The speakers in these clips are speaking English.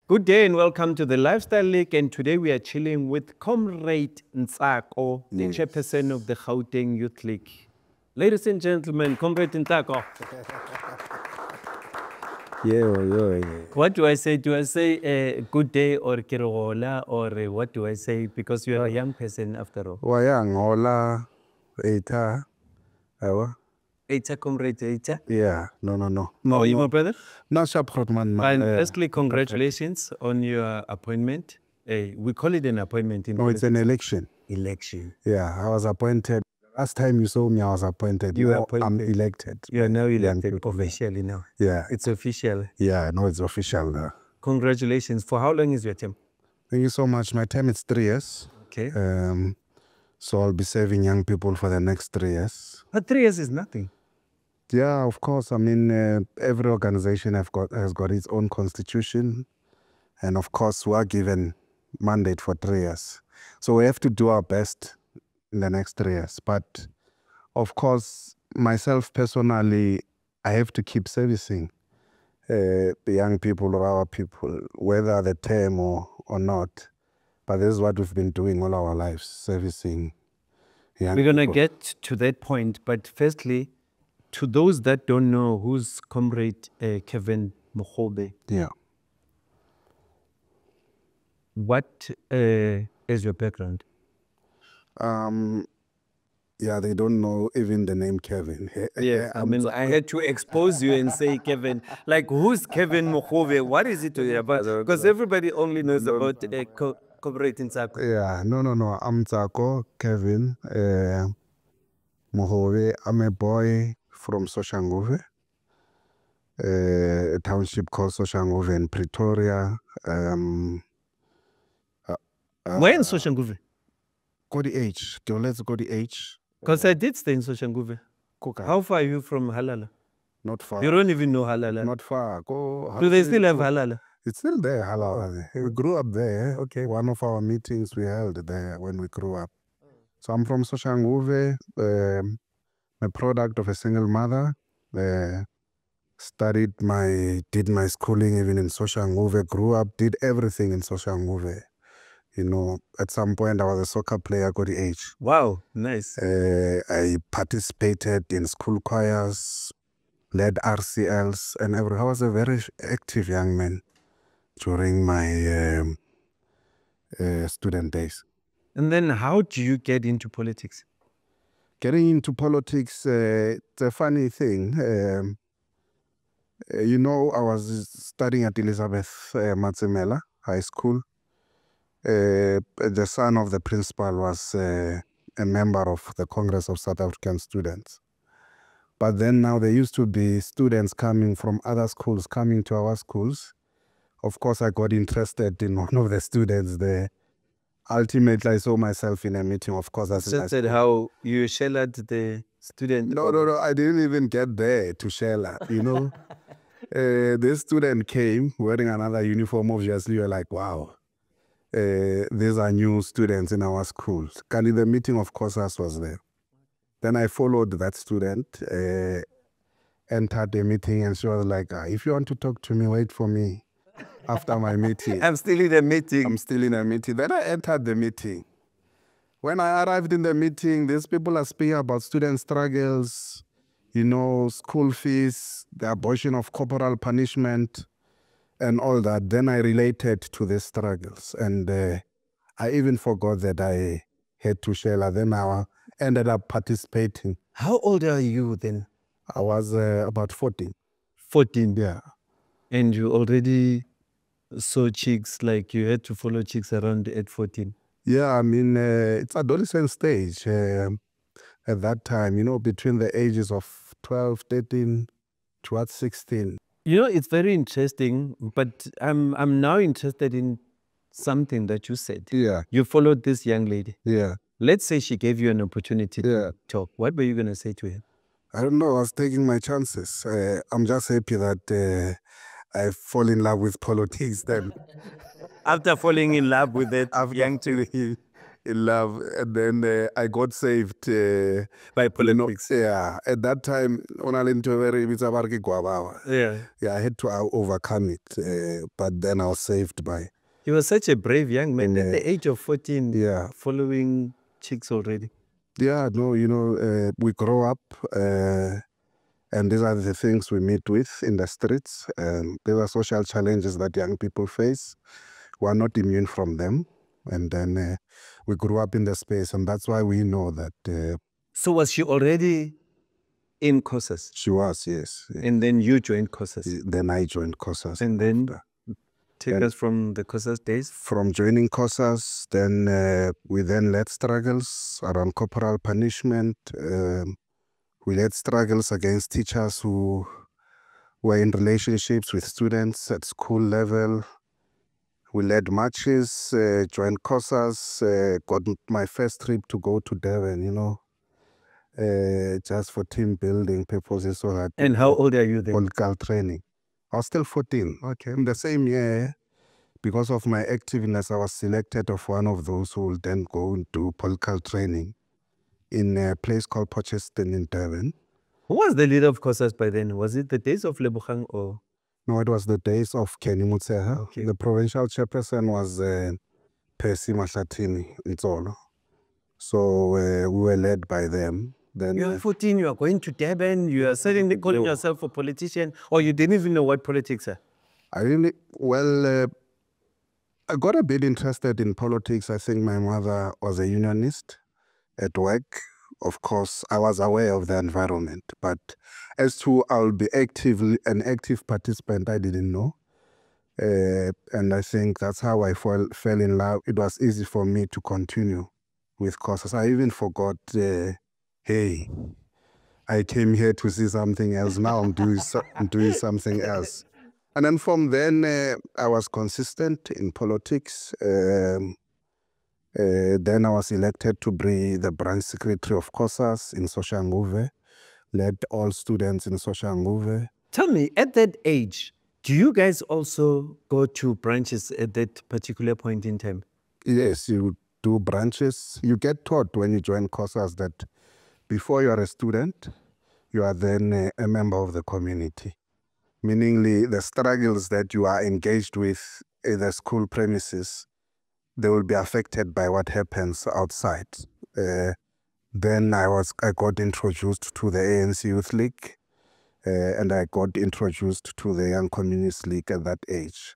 Good day and welcome to the Lifestyle League, and today we are chilling with Comrade Ntsako, the chairperson of the Gauteng Youth League. Ladies and gentlemen, Comrade Ntsako. Yeah. What do I say? Do I say good day or kirola, or what do I say? Because you are a young person after all. Wayang hola eta. Awa. Eita, Comrade Eita. Yeah, no. How are you, my brother? No support man. And firstly, congratulations on your appointment. We call it an appointment in No, it's an election. election. Yeah, I was appointed. Last time you saw me, I was appointed. You were Now appointed. I'm elected. You are now elected officially now. Yeah. It's official. Yeah, no, it's official. Congratulations. For how long is your term? Thank you so much. My term is 3 years. Okay. So I'll be serving young people for the next 3 years. But 3 years is nothing. Yeah, of course. I mean, every organization has got its own constitution. And of course, we are given mandate for 3 years. So we have to do our best in the next 3 years. But of course, myself personally, I have to keep servicing the young people or our people, whether the term or not. But this is what we've been doing all our lives, servicing young people. We're going to get to that point. But firstly, to those that don't know, who's Comrade Kevin Mogobe? Yeah. What is your background? Yeah, they don't know even the name Kevin. Yeah, I mean, I had to expose you and say Kevin. Like, who's Kevin Mogobe? What is it about? Because everybody only knows about Comrade Ntsako. Yeah, no. I'm Ntsako Kevin Mogobe. I'm a boy from Soshanguve, a township called Soshanguve in Pretoria. Where in Soshanguve? Go the H. Let's go the H. Because I did stay in Soshanguve. How far are you from Halala? Not far. You don't even know Halala. Not far. Do they still have Halala? It's still there, Halala. We grew up there. Okay, one of our meetings we held there when we grew up. So I'm from Soshanguve, a product of a single mother. Did my schooling even in Soshanguve, grew up, did everything in Soshanguve. You know, at some point I was a soccer player, got the age. Wow, nice. I participated in school choirs, led RCLs, and I was a very active young man during my student days. And then how do you get into politics? Getting into politics, it's a funny thing. You know, I was studying at Elizabeth Matsemela High School. The son of the principal was a member of the Congress of South African Students. But then now there used to be students coming from other schools, coming to our schools. Of course, I got interested in one of the students there. Ultimately, I saw myself in a meeting, of course. Just said how you sheltered the student? No, I didn't even get there to shelter, you know. This student came wearing another uniform, obviously. You're like, wow. These are new students in our schools. And in the meeting, of course, us was there. Then I followed that student, entered the meeting, and she was like, if you want to talk to me, wait for me after my meeting. I'm still in the meeting. I'm still in a meeting. Then I entered the meeting. When I arrived in the meeting, these people are speaking about student struggles, you know, school fees, the abolition of corporal punishment, and all that. Then I related to the struggles, and I even forgot that I had to share. Then I ended up participating. How old are you then? I was about 14. 14? Yeah. And you already saw chicks, like you had to follow chicks around at 14? Yeah, I mean, it's adolescent stage at that time, you know, between the ages of 12, 13, towards 16. You know, it's very interesting, but I'm now interested in something that you said. Yeah. You followed this young lady. Yeah. Let's say she gave you an opportunity to talk. What were you going to say to her? I don't know. I was taking my chances. I'm just happy that I fall in love with politics then. After falling in love with that young lady. in love. And then I got saved by politics. Yeah, at that time, Yeah. I had to overcome it. But then I was saved by. You were such a brave young man at the age of 14, Yeah. following chicks already. Yeah, no, we grow up and these are the things we meet with in the streets. There are social challenges that young people face. We are not immune from them. And then we grew up in the space, and that's why we know that. So was she already in COSAS? She was, yes. And then you joined COSAS? Then I joined COSAS. And then take us from the COSAS days? From joining COSAS, then we then led struggles around corporal punishment. We led struggles against teachers who were in relationships with students at school level. We led marches, joined COSAS, got my first trip to go to Durban, just for team building purposes. So that. And how old are you then? Political training. I was still 14. Okay. In the same year, because of my activeness, I was selected of one of those who will then go and do political training in a place called Porcheston in Durban. Who was the leader of COSAS by then? Was it the days of Lebogang or? No, it was the days of Kenny Mutseha. Okay. The provincial chairperson was Percy Mashatini Ntsolo. So we were led by them. Then you are 14, you are going to Durban, you are suddenly calling yourself a politician, or you didn't even know what politics are? I got a bit interested in politics. I think my mother was a unionist at work. Of course, I was aware of the environment, but as to I'll be an active participant, I didn't know. And I think that's how I fell in love. It was easy for me to continue with COSAS. I even forgot, hey, I came here to see something else. Now I'm doing something else. And then from then, I was consistent in politics. Then I was elected to be the branch secretary of COSAS in Soshanguve, led all students in Soshanguve. Tell me, at that age, do you guys also go to branches at that particular point in time? Yes, you do branches. You get taught when you join COSAS that before you are a student, you are then a member of the community. Meaning the struggles that you are engaged with in the school premises, they will be affected by what happens outside. Then I got introduced to the ANC Youth League, and I got introduced to the Young Communist League at that age.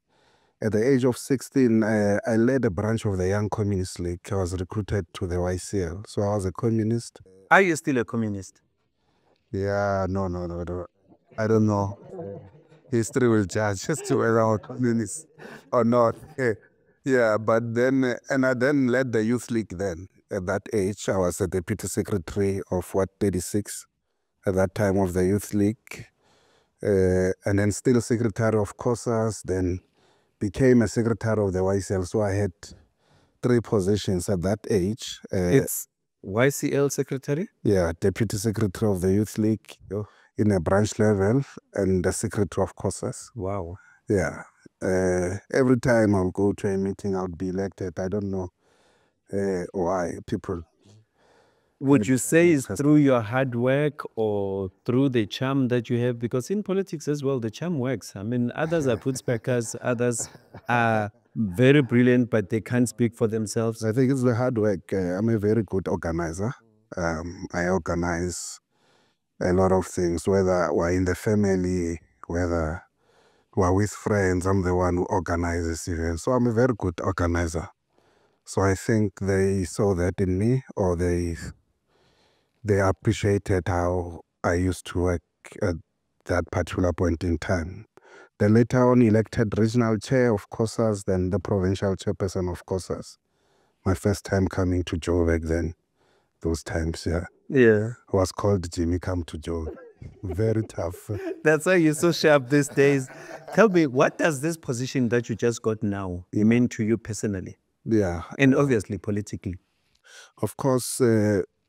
At the age of 16, I led a branch of the Young Communist League. I was recruited to the YCL, so I was a communist. Are you still a communist? Yeah, no. I don't know. History will judge as to whether I'm a communist or not. Yeah, but then, and I then led the Youth League then. At that age, I was a deputy secretary of 36 at that time of the Youth League. And then still secretary of COSAS, then became a secretary of the YCL. So I had 3 positions at that age. It's YCL secretary? Yeah, deputy secretary of the Youth League in a branch level and the secretary of COSAS. Wow. Yeah. Every time I'll go to a meeting, I'll be elected. I don't know why people. Would you say it's through your hard work or through the charm that you have? Because in politics as well, the charm works. I mean, others are put-speakers, others are very brilliant, but they can't speak for themselves. I think it's the hard work. I'm a very good organizer. I organize a lot of things, whether we're in the family, whether we're with friends, I'm the one who organizes events. So I'm a very good organizer. So I think they saw that in me, or they appreciated how I used to work at that particular point in time. Then later on, elected regional chair of COSAS, then the provincial chairperson of COSAS. My first time coming to Joburg then, those times, yeah. Yeah. I was called Jimmy Come to Joburg. Very tough. That's why you're so sharp these days. Tell me, what does this position that you just got now mean to you personally? Yeah. And obviously politically. Of course,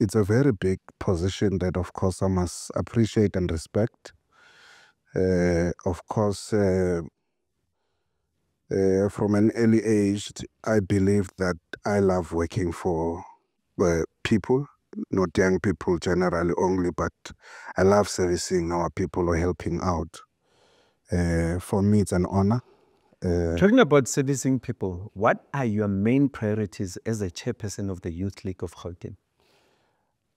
it's a very big position that, of course, I must appreciate and respect. Of course, From an early age, I believed that I love working for people, not young people generally only, but I love servicing our people or helping out. For me, it's an honor. Talking about servicing people, what are your main priorities as a chairperson of the Youth League of Gauteng?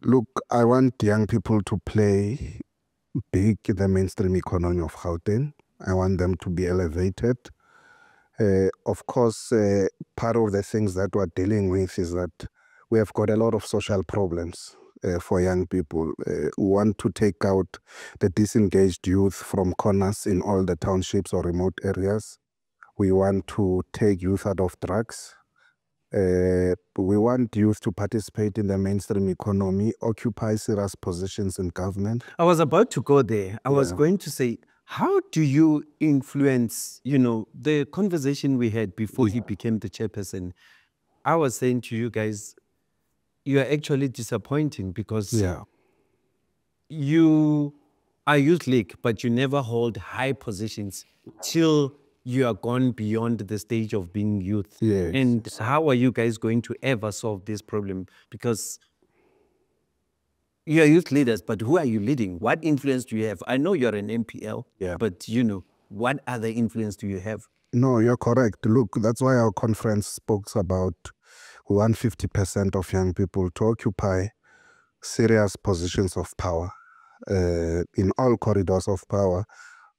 Look, I want young people to play big in the mainstream economy of Gauteng. I want them to be elevated. Of course, part of the things that we're dealing with is that we have got a lot of social problems for young people. We want to take out the disengaged youth from corners in all the townships or remote areas. We want to take youth out of drugs. We want youth to participate in the mainstream economy, occupy serious positions in government. I was about to go there. I was going to say, how do you influence, the conversation we had before he became the chairperson? I was saying to you guys, you are actually disappointing because you are youth league, but you never hold high positions till you are gone beyond the stage of being youth. Yes. And how are you guys going to ever solve this problem? Because you are youth leaders, but who are you leading? What influence do you have? I know you're an MPL, but what other influence do you have? No, you're correct. Look, that's why our conference spoke about 150% of young people to occupy serious positions of power. In all corridors of power,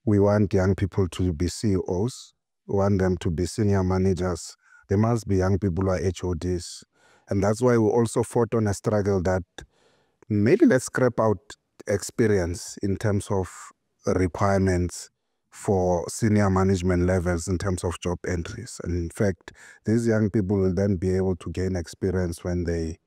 we want young people to be CEOs. We want them to be senior managers. There must be young people who are HODs. And that's why we also fought on a struggle that maybe let's scrap out experience in terms of requirements for senior management levels in terms of job entries. And in fact, these young people will then be able to gain experience when they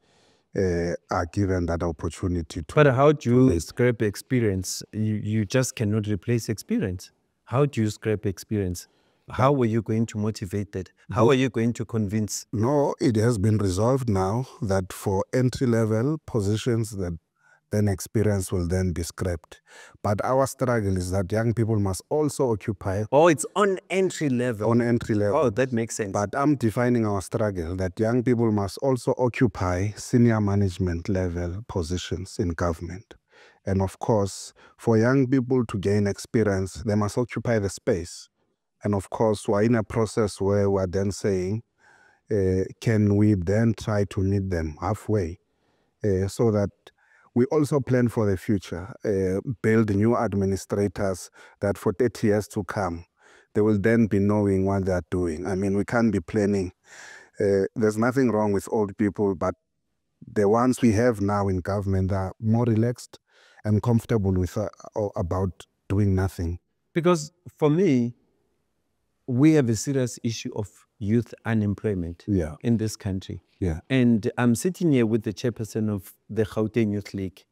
are given that opportunity to. But how do you scrape experience? You just cannot replace experience. How do you scrape experience? How are you going to motivate that? How are you going to convince? No, it has been resolved now that for entry-level positions, that then experience will then be scrapped. But our struggle is that young people must also occupy. Oh, it's on entry level. On entry level. Oh, that makes sense. But I'm defining our struggle that young people must also occupy senior management level positions in government. And of course, for young people to gain experience, they must occupy the space. And of course, we're in a process where we're then saying, can we then try to meet them halfway so that we also plan for the future, build new administrators that for 30 years to come, they will then be knowing what they're doing. I mean, we can't be planning. There's nothing wrong with old people, but the ones we have now in government are more relaxed and comfortable with about doing nothing. Because for me, we have a serious issue of youth unemployment in this country. And I'm sitting here with the chairperson of the Gauteng Youth League.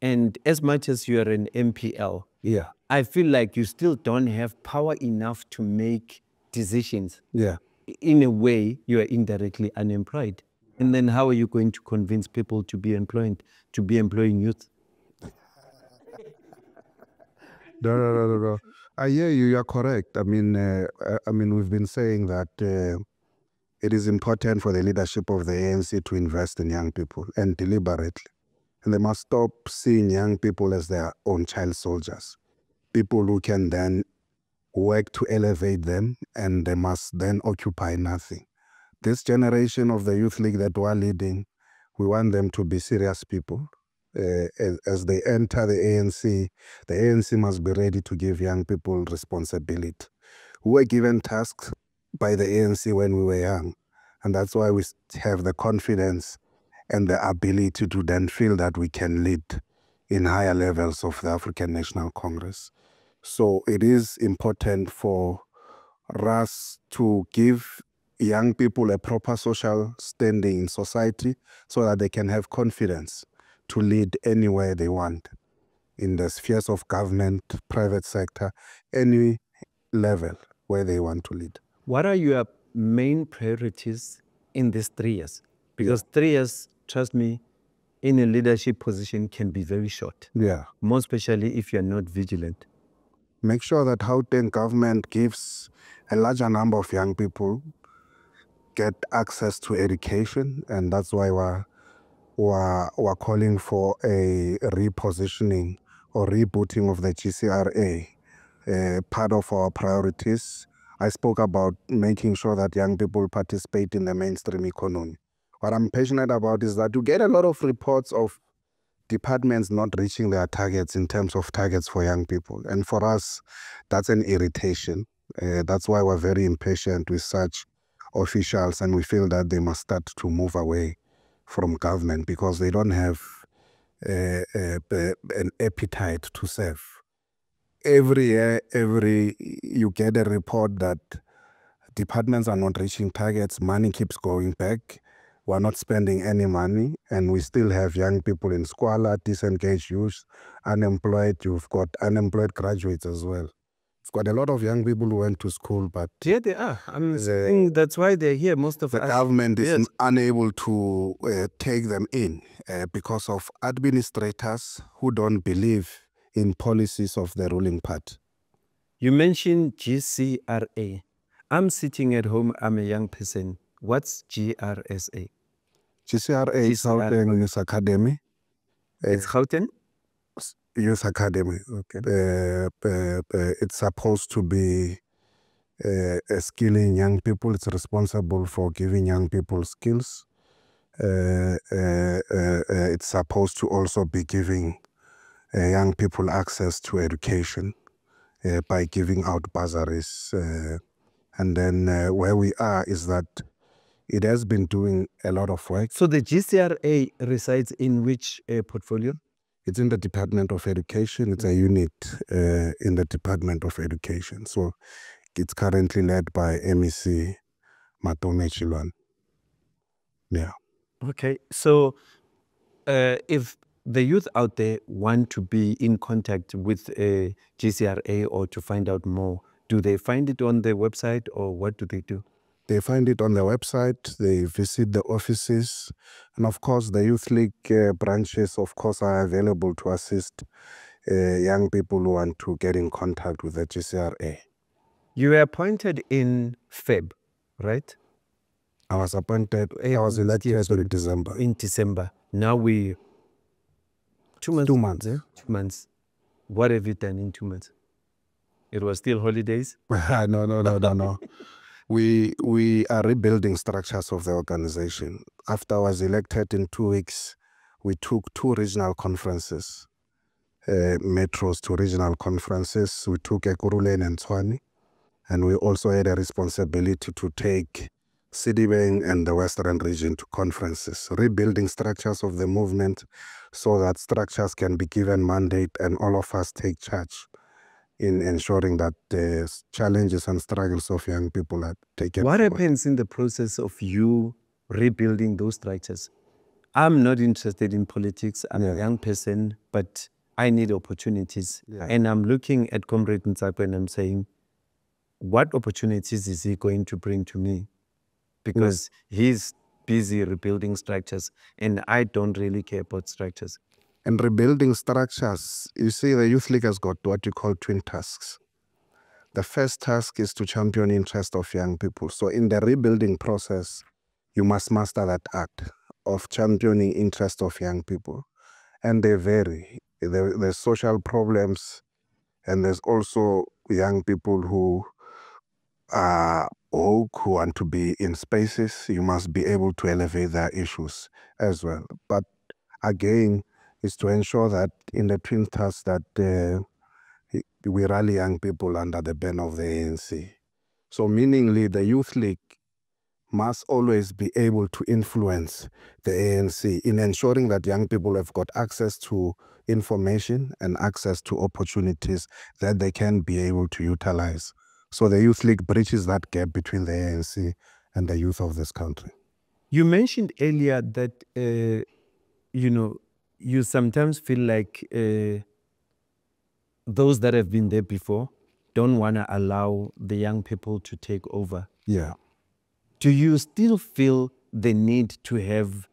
And as much as you are an MPL, I feel like you still don't have power enough to make decisions. In a way, you are indirectly unemployed. And then how are you going to convince people to be employed, to be employing youth? No. I hear you. You're correct. I mean, we've been saying that it is important for the leadership of the ANC to invest in young people and deliberately. And they must stop seeing young people as their own child soldiers, people who can then work to elevate them, and they must then occupy nothing. This generation of the Youth League that we're leading, we want them to be serious people. As they enter the ANC must be ready to give young people responsibility. We were given tasks by the ANC when we were young, and that's why we have the confidence and the ability to then feel that we can lead in higher levels of the African National Congress. So it is important for us to give young people a proper social standing in society so that they can have confidence to lead anywhere they want, in the spheres of government, private sector, any level where they want to lead. What are your main priorities in these 3 years? Because 3 years, trust me, in a leadership position can be very short. More especially if you're not vigilant. Make sure that Gauteng government gives a larger number of young people get access to education, and that's why we're calling for a repositioning or rebooting of the GCRA. Part of our priorities, I spoke about making sure that young people participate in the mainstream economy. What I'm passionate about is that you get a lot of reports of departments not reaching their targets in terms of targets for young people. And for us, that's an irritation. That's why we're very impatient with such officials, and we feel that they must start to move away from government because they don't have an appetite to serve. Every year, you get a report that departments are not reaching targets, money keeps going back, we're not spending any money, and we still have young people in squalor, disengaged youth, unemployed. You've got unemployed graduates as well. You've got a lot of young people who went to school, but Yeah, they are. I'm saying that's why they're here, most of the us. government is Yes. unable to take them in because of administrators who don't believe in policies of the ruling party. You mentioned GCRA. I'm sitting at home, I'm a young person. What's GRSA? GCRA is Gauteng Youth Academy. It's Gauteng? Youth Academy. Okay. It's supposed to be skilling young people. It's responsible for giving young people skills. It's supposed to also be giving young people access to education by giving out bursaries. And then where we are is that it has been doing a lot of work. So the GCRA resides in which portfolio? It's in the Department of Education. It's a unit in the Department of Education. So it's currently led by MEC Matome Chilwan. Yeah. Okay. So if the youth out there want to be in contact with GCRA or to find out more, do they find it on their website or what do they do? They find it on the website, they visit the offices, and of course the Youth League branches, of course, are available to assist young people who want to get in contact with the GCRA. You were appointed in Feb, right? I was elected in December. In December. Now we 2 months. 2 months. 2 months. What have you done in 2 months? It was still holidays? No. We are rebuilding structures of the organization. After I was elected in 2 weeks, we took 2 regional conferences, metros to regional conferences. We took Ekurhuleni and Tshwane, and we also had a responsibility to take Sidibeng and the Western region to conferences, rebuilding structures of the movement so that structures can be given mandate and all of us take charge in ensuring that the challenges and struggles of young people are taken What forward. happens in the process of you rebuilding those structures? I'm not interested in politics. I'm a young person, but I need opportunities. And I'm looking at Comrade Ntsako and I'm saying, what opportunities is he going to bring to me? Because he's busy rebuilding structures and I don't really care about structures. And rebuilding structures, you see, the Youth League has got what you call twin tasks. The first task is to champion interest of young people. So in the rebuilding process, you must master that art of championing interest of young people. And they vary. There's social problems, and there's also young people who are woke, who want to be in spaces. You must be able to elevate their issues as well. But again, is to ensure that in the twin task that we rally young people under the banner of the ANC. So meaningly, the Youth League must always be able to influence the ANC in ensuring that young people have got access to information and access to opportunities that they can be able to utilize. So the Youth League bridges that gap between the ANC and the youth of this country. You mentioned earlier that, you sometimes feel like those that have been there before don't want to allow the young people to take over. Yeah. Do you still feel the need to have,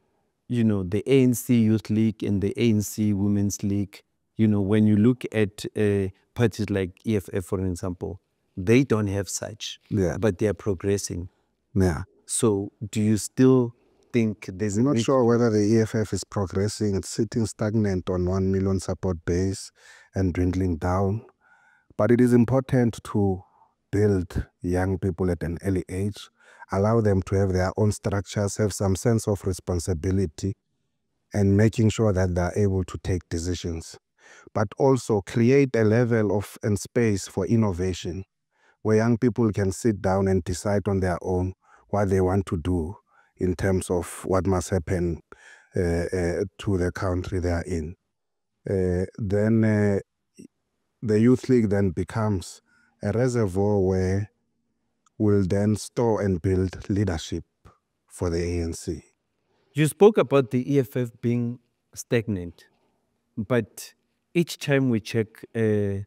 the ANC Youth League and the ANC Women's League? When you look at parties like EFF, for example, they don't have such, Yeah. but they are progressing. Yeah. So do you still think there's I'm not sure whether the EFF is progressing. It's sitting stagnant on 1 million support base and dwindling down. But it is important to build young people at an early age, allow them to have their own structures, have some sense of responsibility, and making sure that they're able to take decisions. But also create a level of and space for innovation where young people can sit down and decide on their own what they want to do in terms of what must happen to the country they are in. Then the Youth League then becomes a reservoir where we'll then store and build leadership for the ANC. You spoke about the EFF being stagnant, but each time we check higher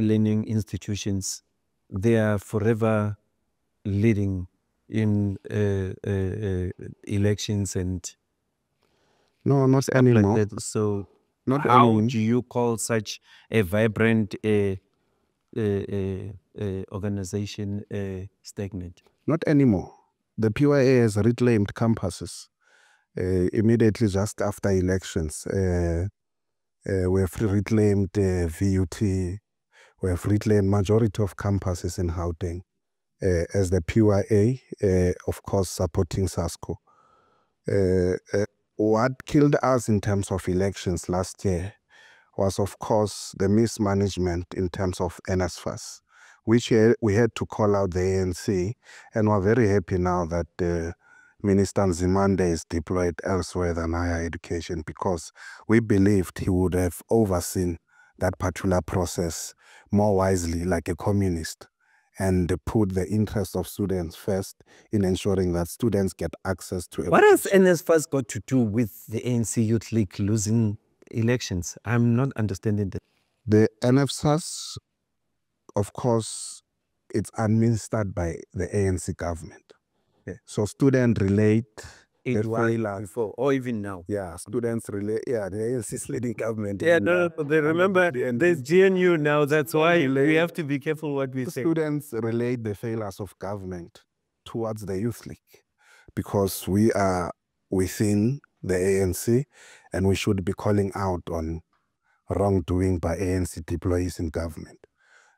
learning institutions, they are forever leading in elections and No, not stuff anymore. like that. So Not how anymore. do you call such a vibrant organization stagnant? Not anymore. The PYA has reclaimed campuses immediately just after elections. We have reclaimed VUT. We have reclaimed majority of campuses in Gauteng as the PYA, of course, supporting SASCO. What killed us in terms of elections last year was, of course, the mismanagement in terms of NSFAS, which we had to call out the ANC, and we're very happy now that Minister Nzimande is deployed elsewhere than higher education, because we believed he would have overseen that particular process more wisely, like a communist, and put the interests of students first in ensuring that students get access to What has education. NSFAS got to do with the ANC Youth League losing elections? I'm not understanding that. The NFSAS, of course, it's administered by the ANC government. Yeah. So students relate It the was failure. before, or even now. Yeah, students relate. Yeah, the ANC is leading government. Yeah, in, no, they remember there's GNU now. That's why we have to be careful what we say. Students relate the failures of government towards the Youth League, because we are within the ANC and we should be calling out on wrongdoing by ANC deployees in government.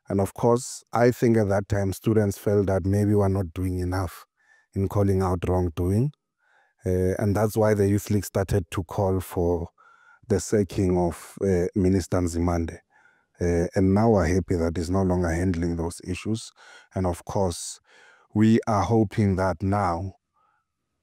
And of course, I think at that time, students felt that maybe we're not doing enough in calling out wrongdoing. And that's why the Youth League started to call for the sacking of Minister Nzimande. And now we're happy that he's no longer handling those issues. And of course, we are hoping that now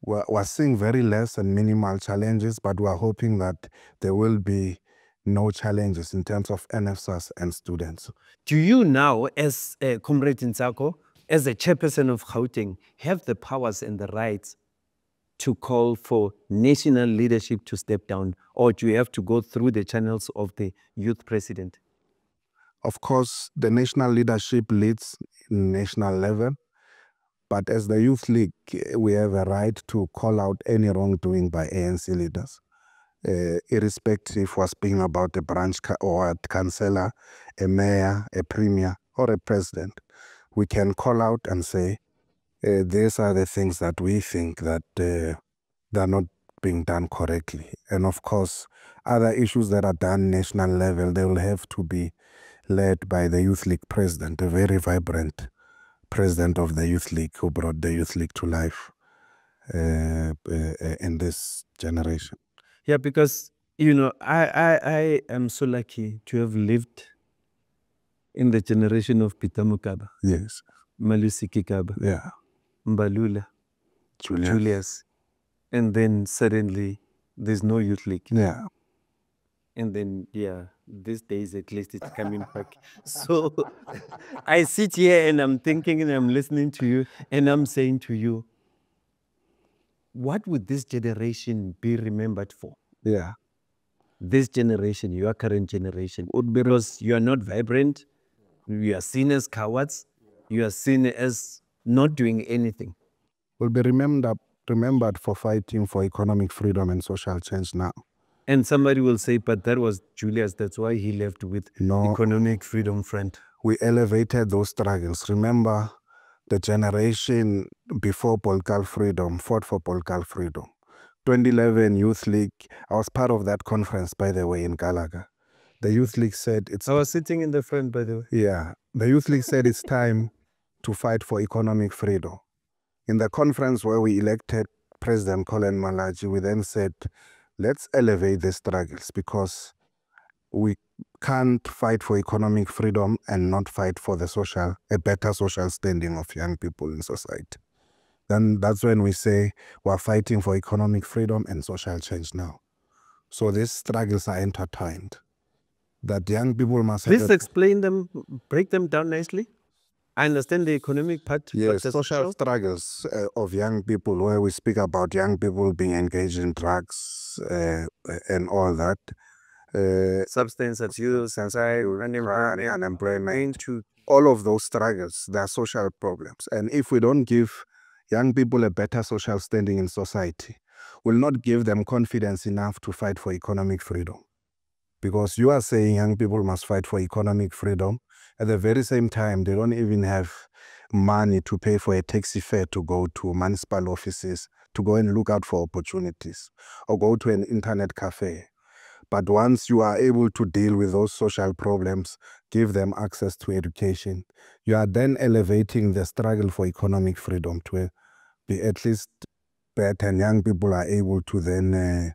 we're seeing very less and minimal challenges, but we're hoping that there will be no challenges in terms of NFSAS and students. Do you now, as Comrade Ntsako, as a chairperson of Gauteng, have the powers and the rights to call for national leadership to step down, or do you have to go through the channels of the youth president? Of course, the national leadership leads national level, but as the Youth League, we have a right to call out any wrongdoing by ANC leaders, irrespective we're speaking about a branch or a councillor, a mayor, a premier, or a president. We can call out and say, these are the things that we think that they're not being done correctly. And of course, other issues that are done national level, they will have to be led by the Youth League president, a very vibrant president of the Youth League who brought the Youth League to life in this generation. Yeah, because, you know, I am so lucky to have lived in the generation of Peter Mokaba, Yes. Malusi Kikaba, Yeah. Mbalula, Julius. And then suddenly there's no Youth League. Yeah. And then, yeah, these days at least it's coming back. So I sit here and I'm thinking and I'm listening to you and I'm saying to you, what would this generation be remembered for? Yeah. This generation, your current generation, because you are not vibrant, you are seen as cowards, you are seen as not doing anything. Will be remembered for fighting for economic freedom and social change now. And somebody will say, but that was Julius, that's why he left with No. Economic Freedom Front. we elevated those struggles. Remember, the generation before political freedom fought for political freedom. 2011 Youth League, I was part of that conference, by the way, in Gallagher. The Youth League said it's... I was sitting in the front, by the way. Yeah. The Youth League said it's time to fight for economic freedom. In the conference where we elected President Colin Malachi, we then said, let's elevate the struggles, because we can't fight for economic freedom and not fight for a better social standing of young people in society. Then that's when we say we're fighting for economic freedom and social change now. So these struggles are intertwined. That young people must have... Please explain them, break them down nicely. I understand the economic part. Yes, but the social struggles of young people, where we speak about young people being engaged in drugs and all that. Substance abuse, unemployment, all of those struggles, they are social problems. And if we don't give young people a better social standing in society, we'll not give them confidence enough to fight for economic freedom. Because you are saying young people must fight for economic freedom. At the very same time, they don't even have money to pay for a taxi fare to go to municipal offices, to go and look out for opportunities, or go to an internet cafe. But once you are able to deal with those social problems, give them access to education, you are then elevating the struggle for economic freedom to be at least better, and young people are able to then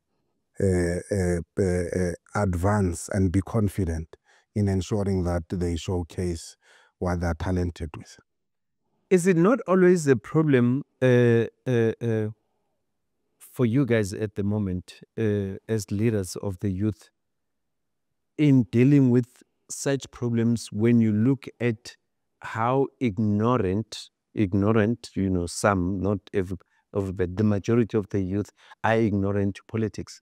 advance and be confident in ensuring that they showcase what they're talented with. Is it not always a problem for you guys at the moment as leaders of the youth in dealing with such problems when you look at how ignorant, some, not everybody, the majority of the youth are ignorant to politics?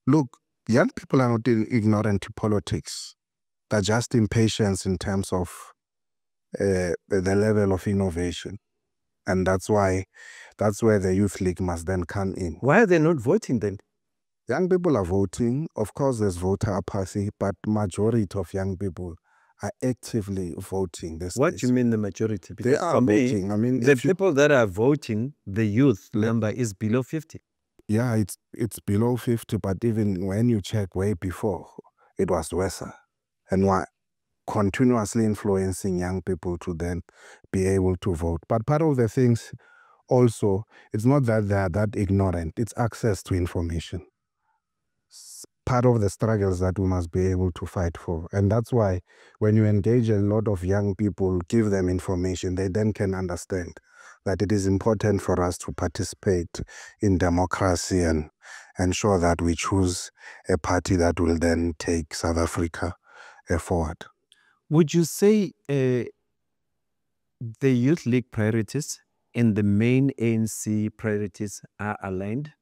Look, young people are not ignorant to politics. They're just impatient in terms of the level of innovation. And that's where the Youth League must then come in. Why are they not voting then? Young people are voting. Of course, there's voter apathy, but majority of young people are actively voting. What do you mean the majority? Because they are voting. I mean, the people that are voting, the youth number is below 50. Yeah, it's below 50, but even when you check way before, it was worse. And why? Continuously influencing young people to then be able to vote. But part of the things also, it's not that they are that ignorant, it's access to information. Part of the struggles that we must be able to fight for. And that's why when you engage a lot of young people, give them information, they then can understand that it is important for us to participate in democracy and ensure that we choose a party that will then take South Africa forward. Would you say the Youth League priorities and the main ANC priorities are aligned?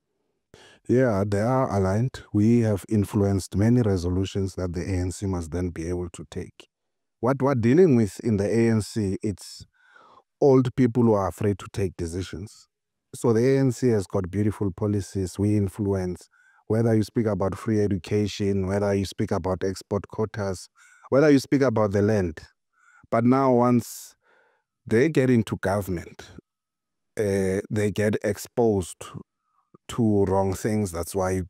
Yeah, they are aligned. We have influenced many resolutions that the ANC must then be able to take. What we're dealing with in the ANC, it's old people who are afraid to take decisions. So the ANC has got beautiful policies we influence, whether you speak about free education, whether you speak about export quotas, whether you speak about the land. But now once they get into government, they get exposed to wrong things. That's why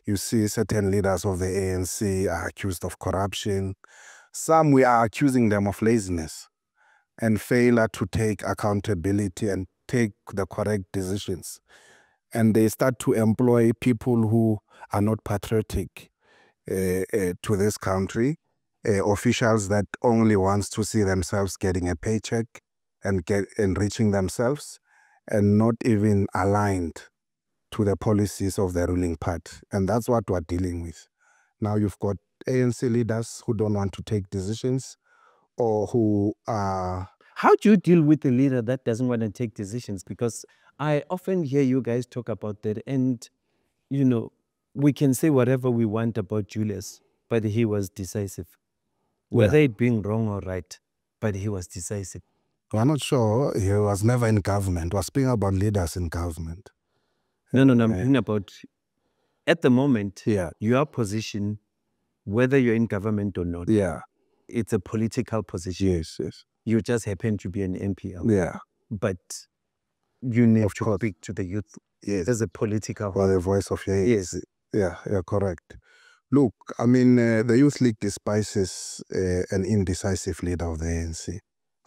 you see certain leaders of the ANC are accused of corruption. Some, we are accusing them of laziness and failure to take accountability and take the correct decisions. And they start to employ people who are not patriotic to this country, officials that only wants to see themselves getting a paycheck and enriching themselves, and not even aligned to the policies of the ruling party. And that's what we're dealing with. Now you've got ANC leaders who don't want to take decisions, or who are... How do you deal with a leader that doesn't want to take decisions? Because I often hear you guys talk about that, and we can say whatever we want about Julius, but he was decisive. Whether it being wrong or right, but he was decisive. We're not sure. He was never in government. We're speaking about leaders in government. No, I'm talking about at the moment, your position, whether you're in government or not. Yeah. it's a political position. Yes, yes. You just happen to be an MPL. Yeah. But you need Of to course. speak to the youth Yes. as a political. Well, the voice of your Yes. Yeah, you're correct. Look, I mean, the Youth League despises an indecisive leader of the ANC.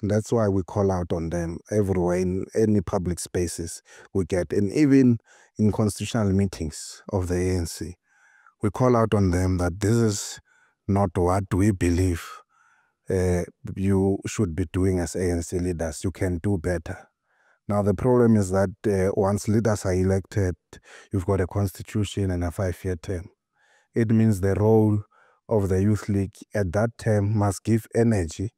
That's why we call out on them everywhere in any public spaces we get, and even in constitutional meetings of the ANC. We call out on them that this is not what we believe you should be doing as ANC leaders. You can do better. Now, the problem is that once leaders are elected, you've got a constitution and a 5-year term. It means the role of the Youth League at that term must give energy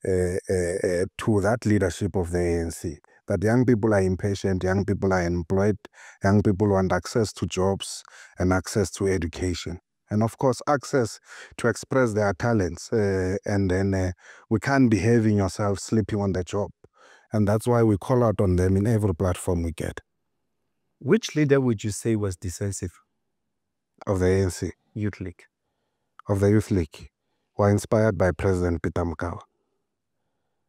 to that leadership of the ANC. That young people are impatient, young people are unemployed, young people want access to jobs and access to education. And of course, access to express their talents. And then we can't be having yourself sleeping on the job. And that's why we call out on them in every platform we get. Which leader would you say was decisive? Of the ANC? Youth League. Of the Youth League. Were inspired by President Peter Mkawa.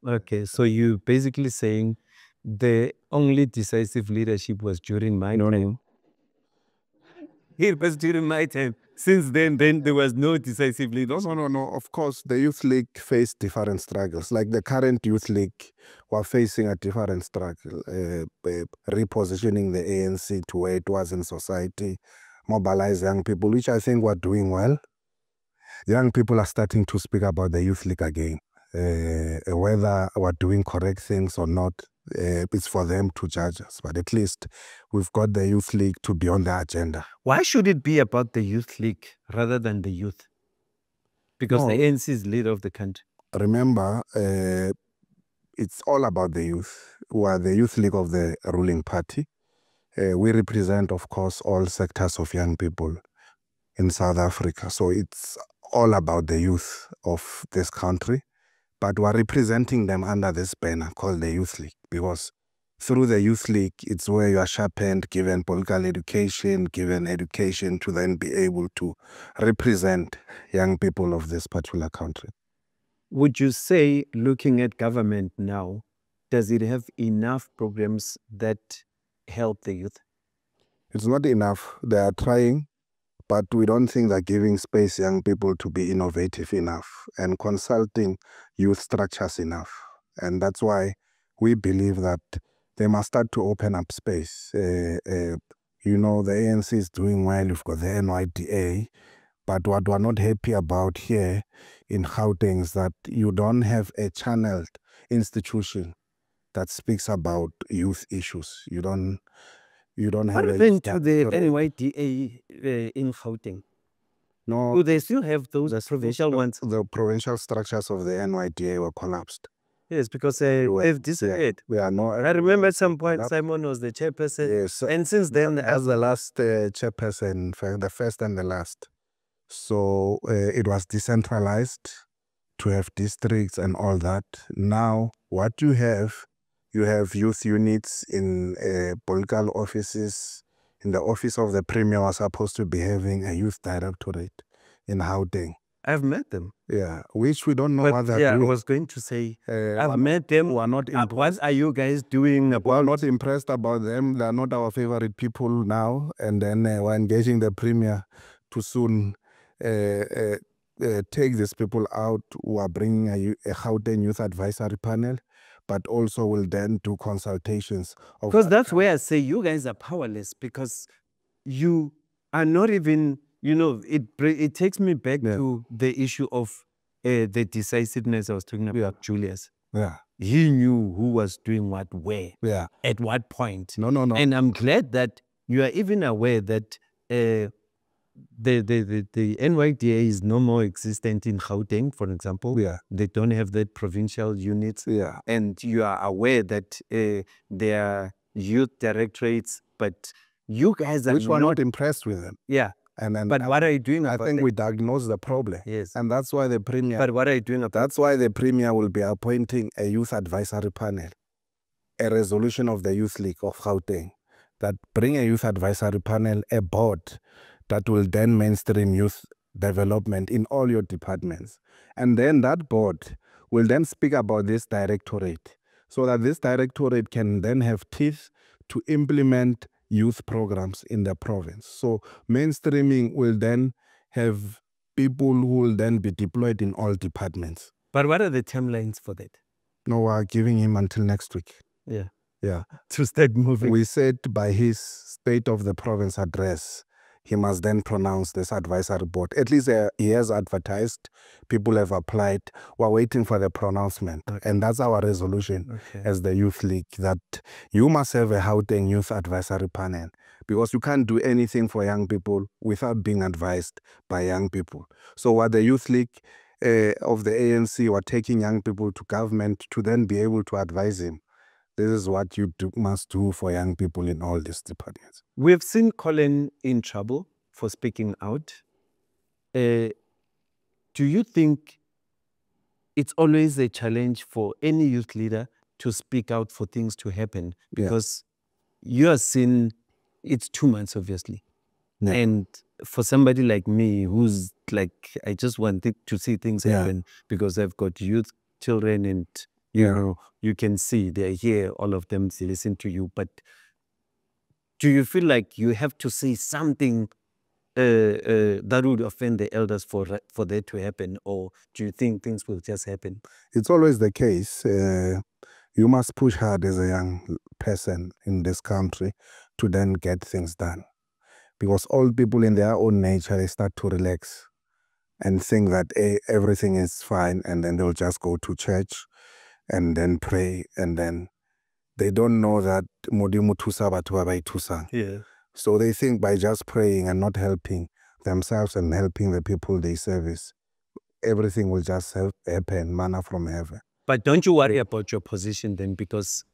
Okay, so you basically saying the only decisive leadership was during my time. It was during my time. Since then there was no decisive leadership. No. Of course, the Youth League faced different struggles. Like the current Youth League were facing a different struggle, repositioning the ANC to where it was in society, mobilize young people, which I think were doing well. Young people are starting to speak about the Youth League again. Whether we're doing correct things or not, it's for them to judge us. But at least we've got the Youth League to be on the agenda. Why should it be about the Youth League rather than the youth? Because the ANC is leader of the country. Remember, it's all about the youth. We are the Youth League of the ruling party. We represent, of course, all sectors of young people in South Africa. So it's all about the youth of this country. But we're representing them under this banner called the Youth League, because through the Youth League, it's where you are sharpened, given political education, given education to then be able to represent young people of this particular country. Would you say, looking at government now, does it have enough programs that help the youth? It's not enough. They are trying, but we don't think they're giving space young people to be innovative enough and consulting youth structures enough. And that's why we believe that they must start to open up space. You know, the ANC is doing well. You've got the NYDA. But what we're not happy about here in Gauteng is that you don't have a channeled institution that speaks about youth issues. You don't have What happened to the NYDA in Gauteng? No. Do they still have those provincial ones? The provincial structures of the NYDA were collapsed. Yes, because they've disappeared. Yeah, no. I remember at some point Simon was the chairperson. Yes. And since then, as the last chairperson, the first and the last. So it was decentralized to have districts and all that. Now, what you have youth units in political offices. In the office of the premier was supposed to be having a youth directorate in Gauteng. I've met them. Yeah, which we don't know But what they're yeah, doing. I was going to say, I've met them. We're not What are you guys doing? We're not impressed about them. They're not our favorite people now. And then we're engaging the premier to soon take these people out who are bringing a Gauteng Youth Advisory Panel, but also will then do consultations. Because that's where I say you guys are powerless, because you are not even, you know, it takes me back to the issue of the decisiveness I was talking about, Julius. Yeah. He knew who was doing what, where, at what point. No. And I'm glad that you are even aware that the NYDA is no more existent in Gauteng, for example. Yeah. They don't have that provincial units. Yeah. And you are aware that there are youth directorates, but you guys are not impressed with them. Yeah. But what are you doing about I think we diagnose the problem. Yes. And that's why the premier... But what are you doing about That's why the premier will be appointing a youth advisory panel, a resolution of the Youth League of Gauteng, that bring a youth advisory panel, a board that will then mainstream youth development in all your departments. And then that board will then speak about this directorate, so that this directorate can then have teeth to implement youth programs in the province. So mainstreaming will then have people who will then be deployed in all departments. But what are the timelines for that? No, we're giving him until next week. Yeah. Yeah. To start moving. We said by his State of the Province address, he must then pronounce this advisory board. At least he has advertised. People have applied. We're waiting for the pronouncement. Okay. And that's our resolution as the Youth League, that you must have a Gauteng Youth Advisory Panel, because you can't do anything for young people without being advised by young people. So what the Youth League of the ANC were taking young people to government to then be able to advise him. This is what you must do for young people in all these departments. We've seen Colin in trouble for speaking out. Do you think it's always a challenge for any youth leader to speak out for things to happen? Because you are seeing it's 2 months, obviously. Yeah. And for somebody like me, who's like, I just want to see things happen because I've got youth children, and you know, you can see they're here, all of them, they listen to you. But do you feel like you have to say something that would offend the elders for that to happen? Or do you think things will just happen? It's always the case. You must push hard as a young person in this country to then get things done. Because old people in their own nature, they start to relax and think that everything is fine, and then they'll just go to church and then pray, and then they don't know that Modimo thusa batho ba ba ithusang. Yeah. So they think by just praying and not helping themselves and helping the people they service, everything will just happen, manna from heaven. But don't you worry about your position then? Because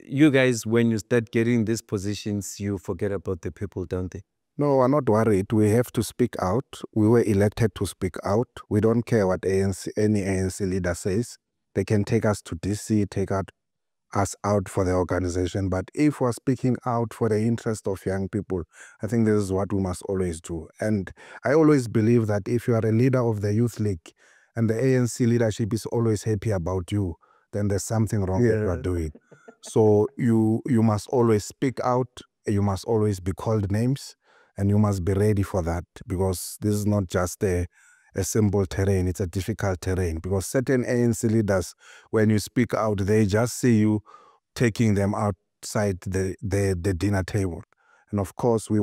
you guys, when you start getting these positions, you forget about the people, don't they? No, we're not worried. We have to speak out. We were elected to speak out. We don't care what any ANC leader says. They can take us to DC, take us out for the organization. But if we're speaking out for the interest of young people, I think this is what we must always do. And I always believe that if you are a leader of the Youth League and the ANC leadership is always happy about you, then there's something wrong with what you're doing. So you must always speak out. You must always be called names, and you must be ready for that, because this is not just a simple terrain. It's a difficult terrain, because certain ANC leaders, when you speak out, they just see you taking them outside the dinner table. And of course, we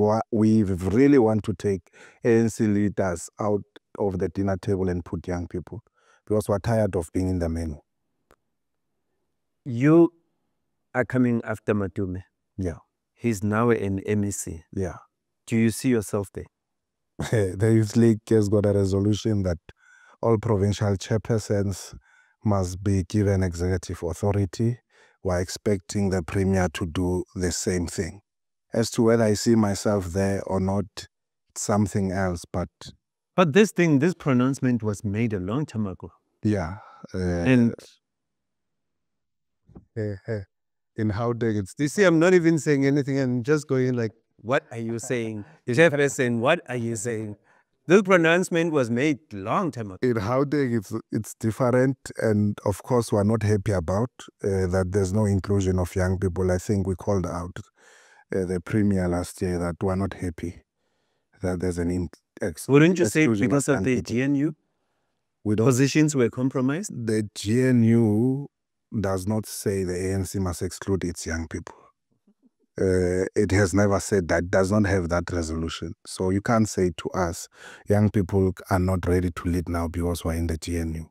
really want to take ANC leaders out of the dinner table and put young people, because we're tired of being in the menu. You are coming after Matume. Yeah. He's now an MEC. Yeah. Do you see yourself there? The Youth League has got a resolution that all provincial chairpersons must be given executive authority. We're expecting the Premier to do the same thing. As to whether I see myself there or not, it's something else. But this pronouncement was made a long time ago. Yeah. And in Gauteng, you see, I'm not even saying anything. I'm just going like, what are you saying? Chairperson, what are you saying? This pronouncement was made long time ago. In Gauteng, it's different. And of course, we're not happy about that there's no inclusion of young people. I think we called out the Premier last year that we're not happy that there's an Wouldn't you say because of the GNU? Positions were compromised? The GNU does not say the ANC must exclude its young people. It has never said that, does not have that resolution. So you can't say to us, young people are not ready to lead now because we're in the GNU.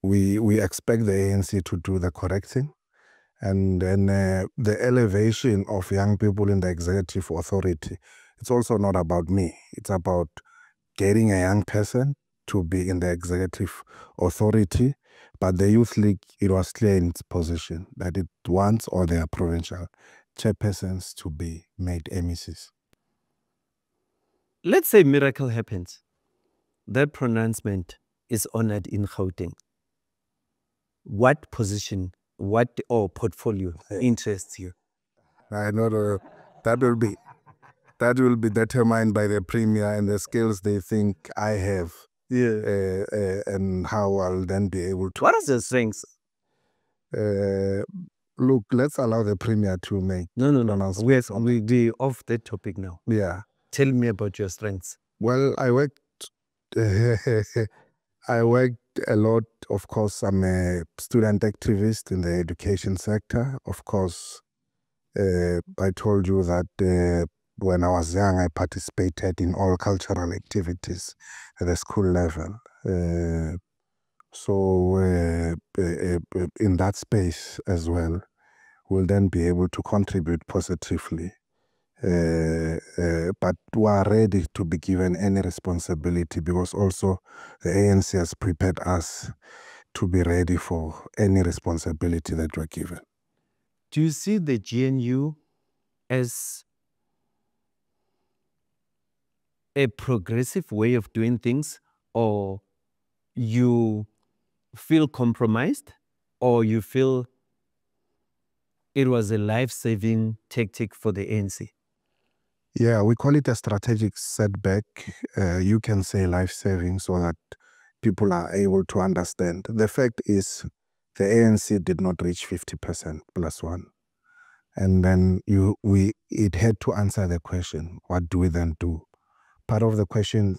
We expect the ANC to do the correct thing. And then the elevation of young people in the executive authority, it's also not about me. It's about getting a young person to be in the executive authority. But the Youth League, it was clear in its position that it wants all their provincial chairpersons to be made MECs. Let's say miracle happens. That pronouncement is honored in Gauteng. What position, or portfolio interests you? I know that will be that will be determined by the premier and the skills they think I have. Yeah. And how I'll then be able to. What are the strengths? Look, let's allow the premier to make. No. pronouncements on that. We're off that topic now. Yeah. Tell me about your strengths. Well, I worked I worked a lot. Of course, I'm a student activist in the education sector. Of course, I told you that when I was young, I participated in all cultural activities at the school level. So in that space as well, we'll then be able to contribute positively. But we are ready to be given any responsibility, because also the ANC has prepared us to be ready for any responsibility that we're given. Do you see the GNU as a progressive way of doing things, or you feel compromised, or you feel it was a life-saving tactic for the ANC? Yeah, we call it a strategic setback. You can say life-saving, so that people are able to understand. The fact is, the ANC did not reach 50% plus one. And then it had to answer the question, what do we then do? Part of the question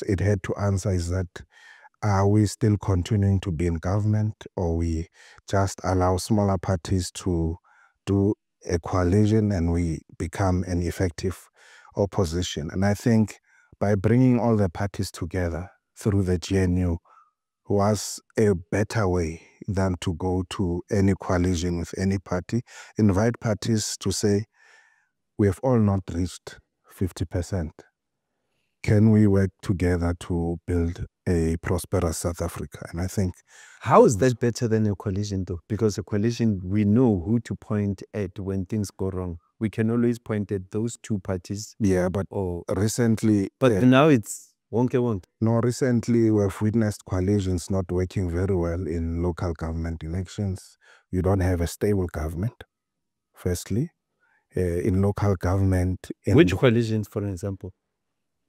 it had to answer is that, are we still continuing to be in government, or we just allow smaller parties to do a coalition and we become an effective opposition? And I think by bringing all the parties together through the GNU was a better way than to go to any coalition with any party. Invite parties to say, we have all not reached 50%. Can we work together to build a prosperous South Africa? And I think... How is that better than a coalition, though? Because a coalition, we know who to point at when things go wrong. We can always point at those two parties. Yeah, but recently... But now it's won't. No, recently we've witnessed coalitions not working very well in local government elections. You don't have a stable government, firstly. In local government... Which coalitions, for example?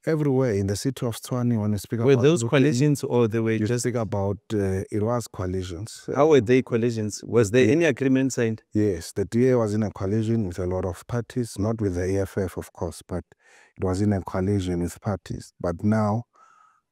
Everywhere in the city of Tshwane, when you speak were about... Were those coalitions, or they were just... speak about... it was coalitions. How were they coalitions? Was there any agreement signed? Yes, the DA was in a coalition with a lot of parties, not with the EFF, of course, but it was in a coalition with parties. But now,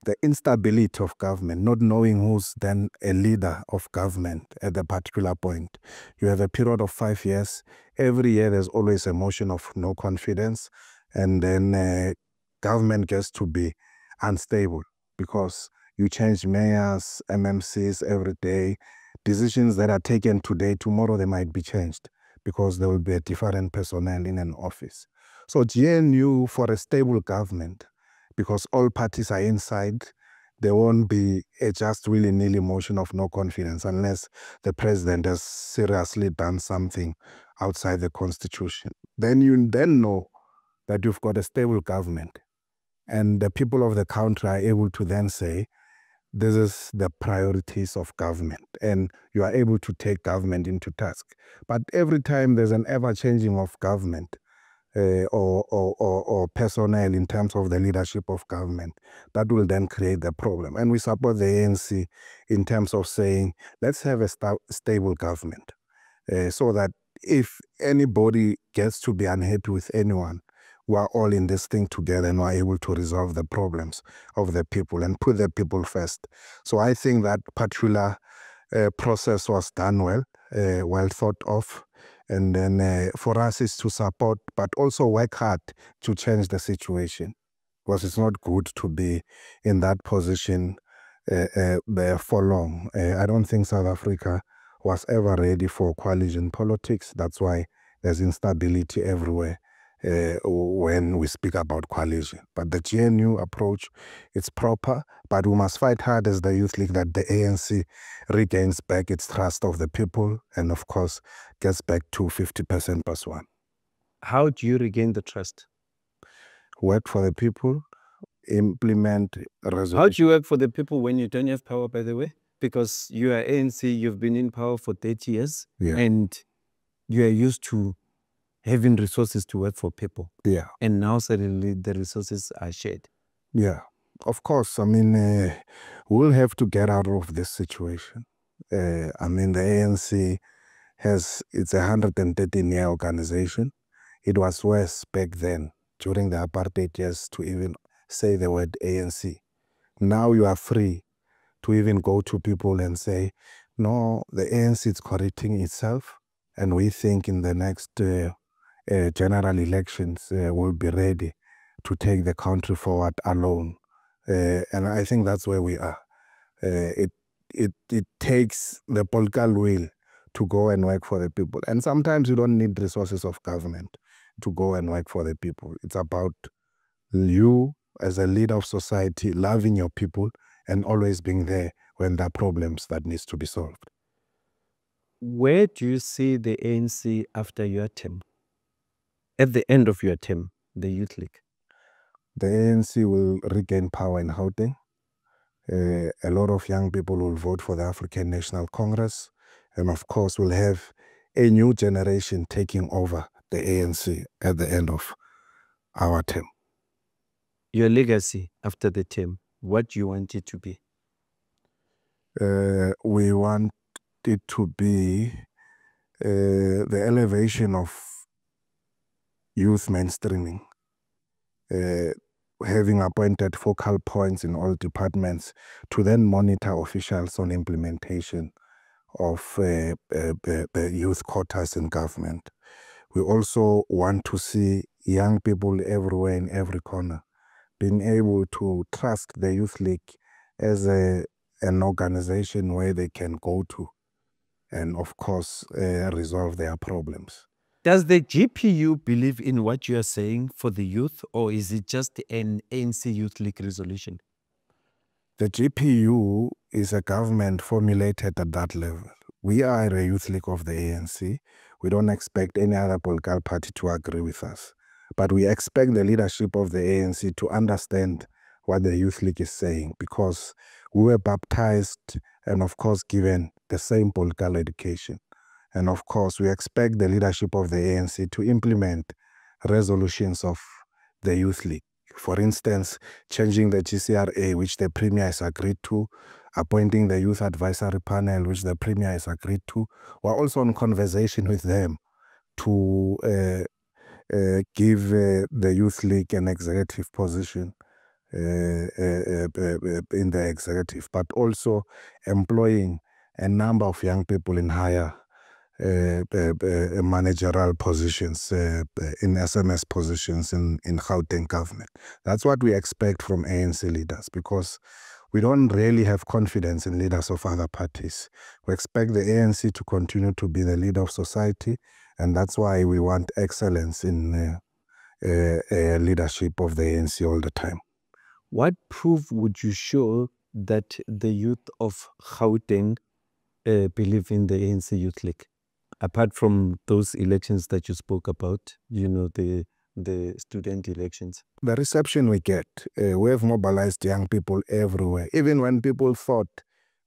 the instability of government, not knowing who's then a leader of government at a particular point. You have a period of 5 years. Every year there's always a motion of no confidence, and then government gets to be unstable because you change mayors, MMCs every day. Decisions that are taken today, tomorrow they might be changed because there will be a different personnel in an office. So GNU, for a stable government, because all parties are inside, there won't be a just willy-nilly motion of no confidence unless the president has seriously done something outside the constitution. Then you then know that you've got a stable government, and the people of the country are able to then say, this is the priorities of government, and you are able to take government into task. But every time there's an ever-changing of government, or personnel in terms of the leadership of government, that will then create the problem. And we support the ANC in terms of saying, let's have a stable government, so that if anybody gets to be unhappy with anyone, we're all in this thing together and we're able to resolve the problems of the people and put the people first. So I think that particular process was done well, well thought of. And then for us is to support, but also work hard to change the situation, because it's not good to be in that position for long. I don't think South Africa was ever ready for coalition politics. That's why there's instability everywhere when we speak about coalition. But the GNU approach, it's proper, but we must fight hard as the Youth League that the ANC regains back its trust of the people and, of course, gets back to 50% plus one. How do you regain the trust? Work for the people, implement resolution. How do you work for the people when you don't have power, by the way? Because you are ANC, you've been in power for 30 years, yeah, and you are used to having resources to work for people. Yeah. And now suddenly the resources are shared. Yeah. Of course, I mean, we'll have to get out of this situation. I mean, the ANC it's a 113-year organization. It was worse back then, during the apartheid years, to even say the word ANC. Now you are free to even go to people and say, no, the ANC is correcting itself, and we think in the next general elections we'll be ready to take the country forward alone. And I think that's where we are. It takes the political will to go and work for the people. And sometimes you don't need resources of government to go and work for the people. It's about you as a leader of society, loving your people and always being there when there are problems that needs to be solved. Where do you see the ANC after your term? At the end of your term, the Youth League? The ANC will regain power in Gauteng. A lot of young people will vote for the African National Congress. And of course, we'll have a new generation taking over the ANC at the end of our term. Your legacy after the term, what do you want it to be? We want it to be the elevation of youth mainstreaming, having appointed focal points in all departments to then monitor officials on implementation of the youth quotas in government. We also want to see young people everywhere in every corner being able to trust the Youth League as an organization where they can go to and, of course, resolve their problems. Does the GPU believe in what you are saying for the youth, or is it just an ANC Youth League resolution? The GPU is a government formulated at that level. We are a youth league of the ANC. We don't expect any other political party to agree with us. But we expect the leadership of the ANC to understand what the youth league is saying, because we were baptized and, of course, given the same political education. And, of course, we expect the leadership of the ANC to implement resolutions of the youth league. For instance, changing the GCRA, which the Premier has agreed to, appointing the Youth Advisory Panel, which the Premier has agreed to. We're also in conversation with them to give the Youth League an executive position in the executive, but also employing a number of young people in higher managerial positions, in SMS positions in Gauteng government. That's what we expect from ANC leaders, because we don't really have confidence in leaders of other parties. We expect the ANC to continue to be the leader of society, and that's why we want excellence in leadership of the ANC all the time. What proof would you show that the youth of Gauteng believe in the ANC Youth League? Apart from those elections that you spoke about, the student elections. The reception we get, we have mobilized young people everywhere. Even when people thought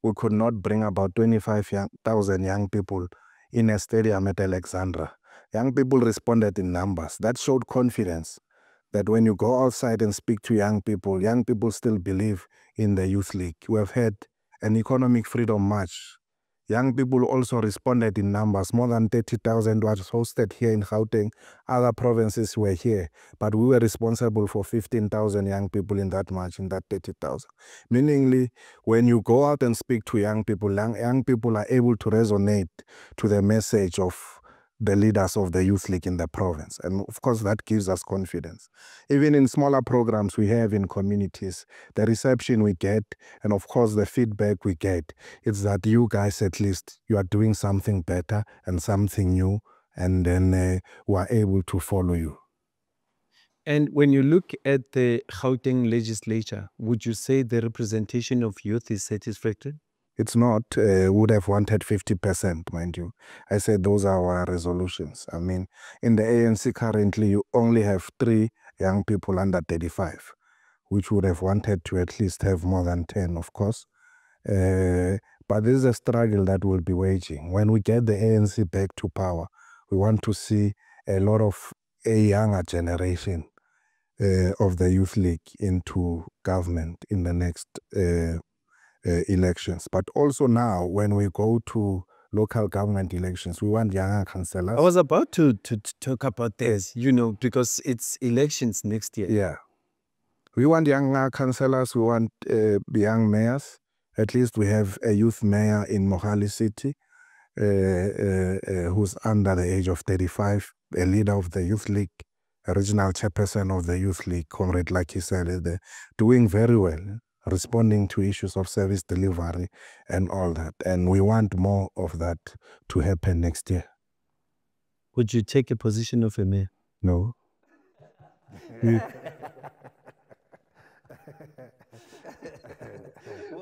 we could not bring about 25,000 young people in a stadium at Alexandra, young people responded in numbers. That showed confidence that when you go outside and speak to young people still believe in the Youth League. We have had an economic freedom march. Young people also responded in numbers. More than 30,000 was hosted here in Gauteng. Other provinces were here. But we were responsible for 15,000 young people in that march, in that 30,000. Meaningly, when you go out and speak to young people are able to resonate to the message of the leaders of the Youth League in the province. And of course, that gives us confidence. Even in smaller programs we have in communities, the reception we get, and of course the feedback we get, it's that you guys, at least, you are doing something better and something new, and then we are able to follow you. And when you look at the Gauteng legislature, would you say the representation of youth is satisfactory? It's not. Would have wanted 50%, mind you. I said those are our resolutions. I mean, in the ANC currently, you only have 3 young people under 35, which would have wanted to at least have more than 10, of course. But this is a struggle that we'll be waging. When we get the ANC back to power, we want to see a lot of a younger generation of the Youth League into government in the next elections. But also now, when we go to local government elections, we want younger councillors. I was about to talk about this, because it's elections next year. Yeah. We want younger councillors, we want young mayors. At least we have a youth mayor in Mogale City who's under the age of 35, a leader of the Youth League, a regional chairperson of the Youth League, comrade, like he said, doing very well, responding to issues of service delivery and all that. And we want more of that to happen next year. Would you take a position of a mayor? No.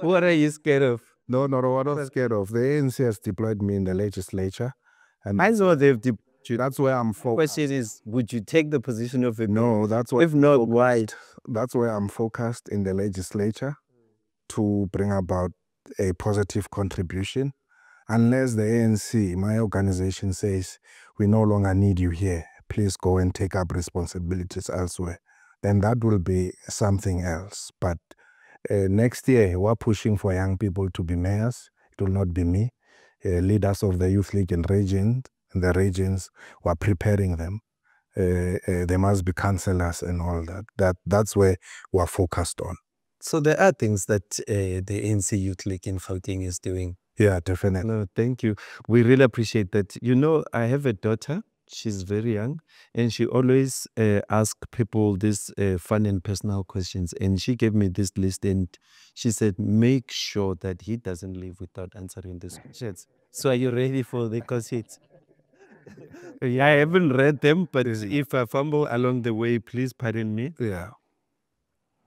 What are you scared of? No, what I'm scared of. The ANC has deployed me in the legislature. And I saw they've that's where I'm focused. Question is, would you take the position of a mayor? No, that's where if not, why? That's where I'm focused in the legislature to bring about a positive contribution. Unless the ANC, my organization, says we no longer need you here, please go and take up responsibilities elsewhere, then that will be something else. But next year, we're pushing for young people to be mayors. It will not be me. Leaders of the Youth League in the regions, we're preparing them. They must be councillors and all that. That's where we're focused on. So there are things that the ANC Youth League in Gauteng is doing. Yeah, definitely. No, thank you. We really appreciate that. I have a daughter. She's very young, and she always asks people these fun and personal questions. And she gave me this list, and she said, make sure that he doesn't leave without answering these questions. So are you ready for the questions? Yeah, I haven't read them, but if I fumble along the way, please pardon me. Yeah.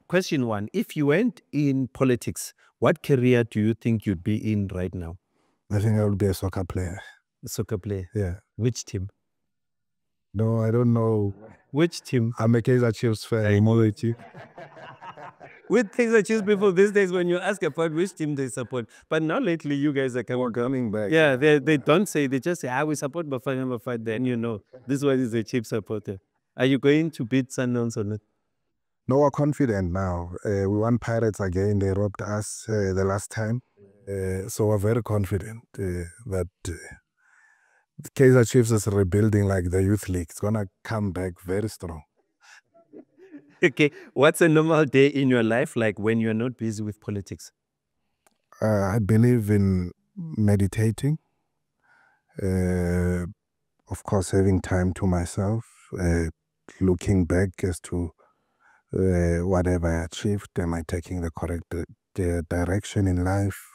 Question 1. If you went in politics, what career do you think you'd be in right now? I think I would be a soccer player. A soccer player? Yeah. Which team? No, I don't know. Which team? I'm a Kaizer Chiefs fan. With Kaizer Chiefs people these days, when you ask about which team they support, but now lately you guys are coming back. Yeah, they don't say, they just say, we support Bafana Bafana, then this one is a Chiefs supporter. Are you going to beat Sundowns or not? No, we're confident now. We won Pirates again. They robbed us the last time. So we're very confident that Kaizer Chiefs is rebuilding like the Youth League. It's going to come back very strong. Okay. What's a normal day in your life like when you're not busy with politics? I believe in meditating. Of course, having time to myself. Looking back as to whatever I achieved. Am I taking the correct direction in life?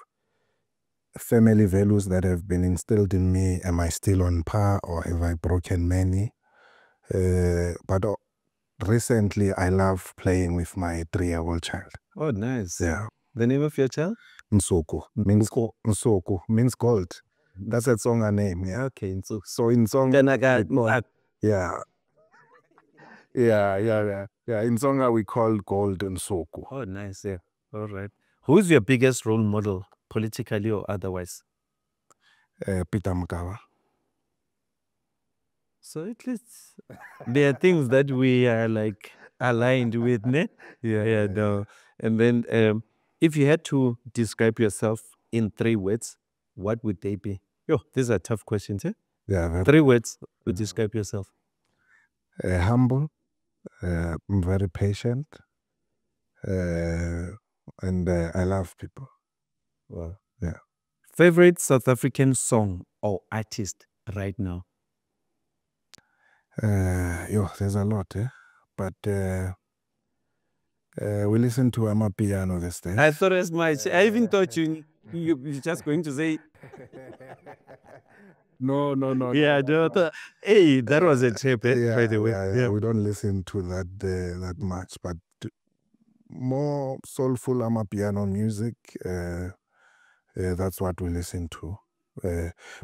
Family values that have been instilled in me, am I still on par or have I broken many? But recently I love playing with my 3-year-old child. Oh, nice. Yeah. The name of your child? Ntsako. Ntsako means gold. That's a Tsonga name. Yeah. Okay. So in Tsonga, yeah. Yeah. In Tsonga we call gold Ntsako. Oh, nice. Yeah. All right. Who's your biggest role model, politically or otherwise? Peter Mkawa. So at least there are things that we are like aligned with, ne? Yeah. No. And then if you had to describe yourself in 3 words, what would they be? These are tough questions, eh? Yeah. 3 words to describe yourself. Humble, very patient, and I love people. Wow. Yeah. Favorite South African song or artist right now? There's a lot, but we listen to Amapiano these days. I thought as much. I even thought you're just going to say. No. Yeah, hey, that was a trip, by the way. Yeah, we don't listen to that much, but more soulful Amapiano music. That's what we listen to.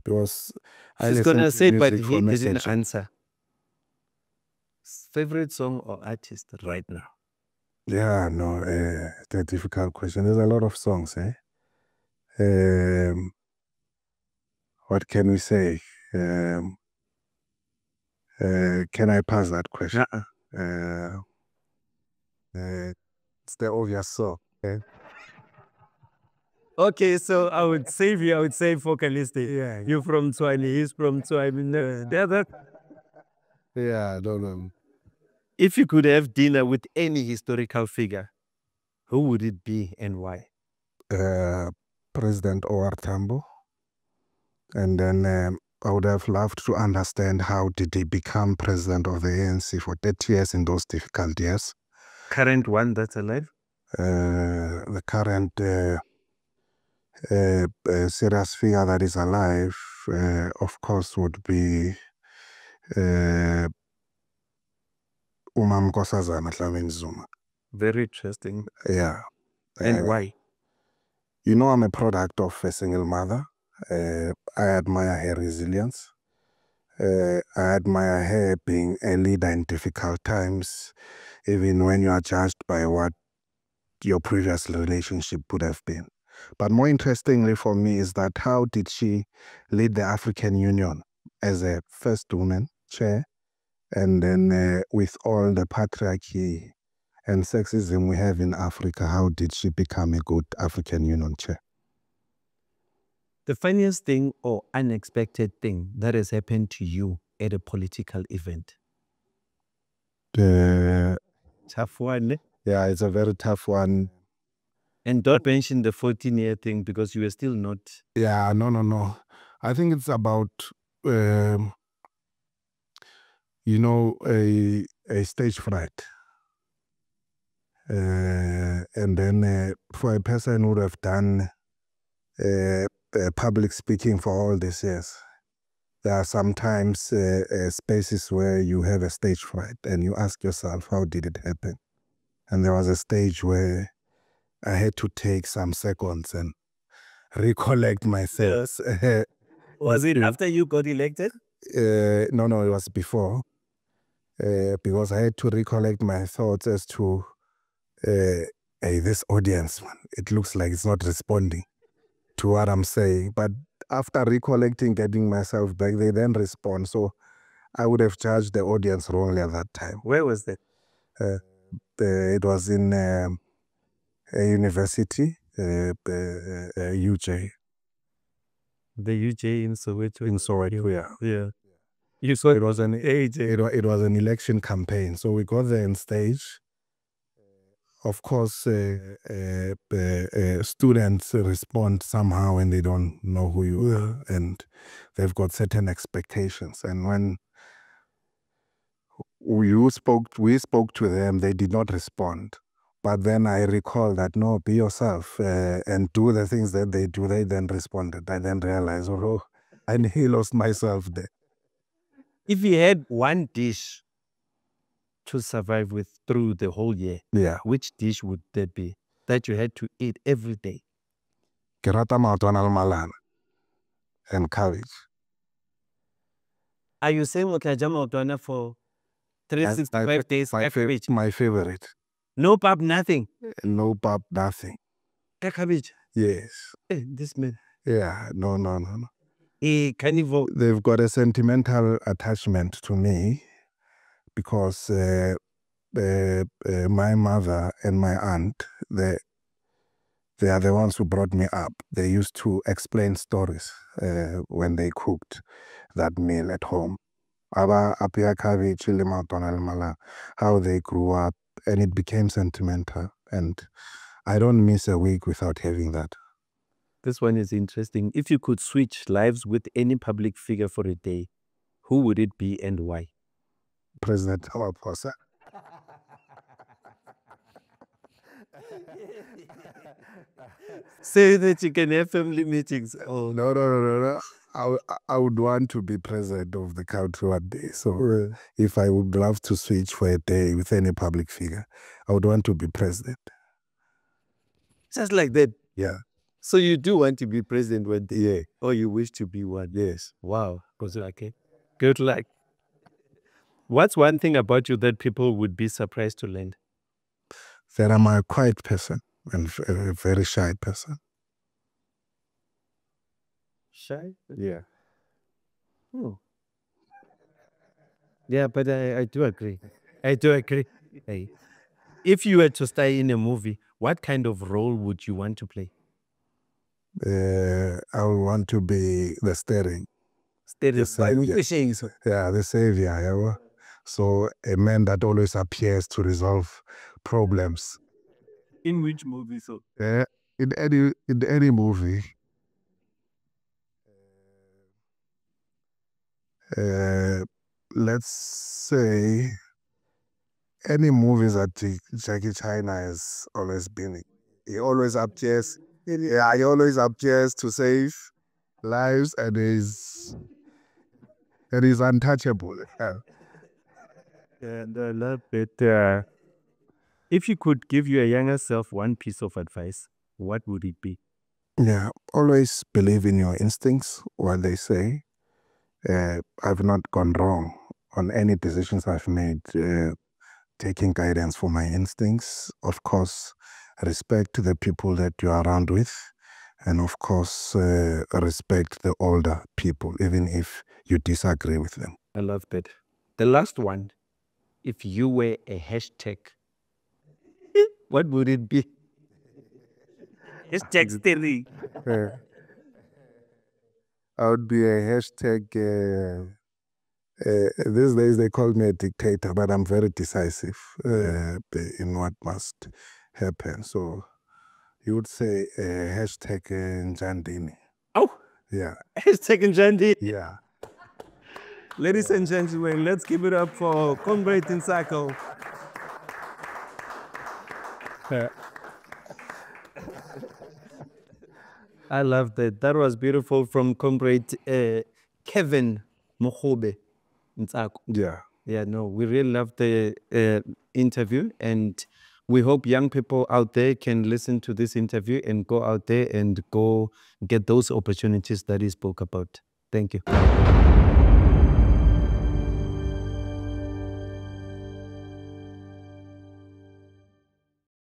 Because I was gonna say, but he didn't answer. Favorite song or artist right now? Yeah, no, it's a difficult question. There's a lot of songs, What can we say? Can I pass that question? Uh-uh. It's the obvious so. Okay. Okay, so I would save you. I would say Focalistic. Yeah. You're from Tswane. He's from Tswane. Yeah, I don't know. If you could have dinner with any historical figure, who would it be and why? President O.R. Tambo. And then I would have loved to understand how did he become president of the ANC for 30 years in those difficult years. Current one that's alive? The current serious figure that is alive, of course, would be Nkosazana Dlamini Zuma. Very interesting. Yeah. And why? You know, I'm a product of a single mother. I admire her resilience. I admire her being a leader in difficult times, even when you are judged by what your previous relationship would have been. But more interestingly for me is that how did she lead the African Union as a first woman chair? And then with all the patriarchy and sexism we have in Africa, how did she become a good African Union chair? The funniest thing or unexpected thing that has happened to you at a political event? Tough one. Yeah, it's a very tough one. And don't mention the 14-year thing because you were still not. Yeah, no. I think it's about, you know, a stage fright. And then for a person who would have done public speaking for all these years, there are sometimes spaces where you have a stage fright and you ask yourself, how did it happen? And there was a stage where I had to take some seconds and recollect my thoughts. Was it after you got elected? No, it was before. Because I had to recollect my thoughts as to, hey, this audience, man, it looks like it's not responding to what I'm saying. But after recollecting, getting myself back, they then respond. So I would have judged the audience wrongly at that time. Where was that? It was in a university, UJ. The UJ in Soweto. In Soweto, yeah. Yeah. You saw It was an AJ. it was an election campaign. So we got there on stage. Of course, students respond somehow when they don't know who you are, and they've got certain expectations. And when we spoke to them, they did not respond. But then I recall that, no, be yourself and do the things that they do. They then responded. I then realized, oh, I nearly lost myself there. If you had one dish to survive with through the whole year, Yeah. which dish would that be that you had to eat every day? Ke rata maotwana le malana and cabbage. Are you saying Otlajama for 365 days? My favorite. No pap, nothing. No pap, nothing. Cabbage. Yes. Hey, this man. Yeah, no. Carnivore. They've got a sentimental attachment to me because my mother and my aunt, they are the ones who brought me up. They used to explain stories when they cooked that meal at home. Aba apia cabbage, how they grew up, and it became sentimental. And I don't miss a week without having that. This one is interesting. If you could switch lives with any public figure for a day, who would it be and why? President Ramaphosa. Say that you can have family meetings. Oh, no. I would want to be president of the country one day. So if I would love to switch for a day with any public figure, I would want to be president. Just like that. Yeah. So you do want to be president one day? Yeah. Or you wish to be one? Yes. Wow. Okay. Good luck. What's one thing about you that people would be surprised to learn? That I'm a quiet person and a very shy person. Shy? Yeah. Oh. Yeah, but I do agree. I do agree. Hey, if you were to star in a movie, what kind of role would you want to play? I would want to be the steering. Steady by Yeah. pushing. Yeah, the savior. Yeah. So a man that always appears to resolve problems. In which movie? So Yeah, in any movie. Uh, let's say any movies that Jackie China has always been in. He always appears. Yeah, he always appears to save lives and is untouchable. Yeah. and I love it. If you could give your younger self one piece of advice, what would it be? Yeah, always believe in your instincts, what they say. I've not gone wrong on any decisions I've made, taking guidance from my instincts. Of course, respect the people that you are around with. And of course, respect the older people, even if you disagree with them. I love that. The last one, if you were a hashtag, what would it be? Hashtag steady. Uh, I would be a hashtag. These days they call me a dictator, but I'm very decisive in what must happen. So you would say hashtag Njandini. Oh, Yeah. hashtag Njandi. Yeah. Ladies and gentlemen, let's give it up for Comrade Ntsako. I love that. That was beautiful from Comrade Kevin Mogobe Ntsako. Yeah. Yeah, no, we really love the interview, and we hope young people out there can listen to this interview and go out there and go get those opportunities that he spoke about. Thank you.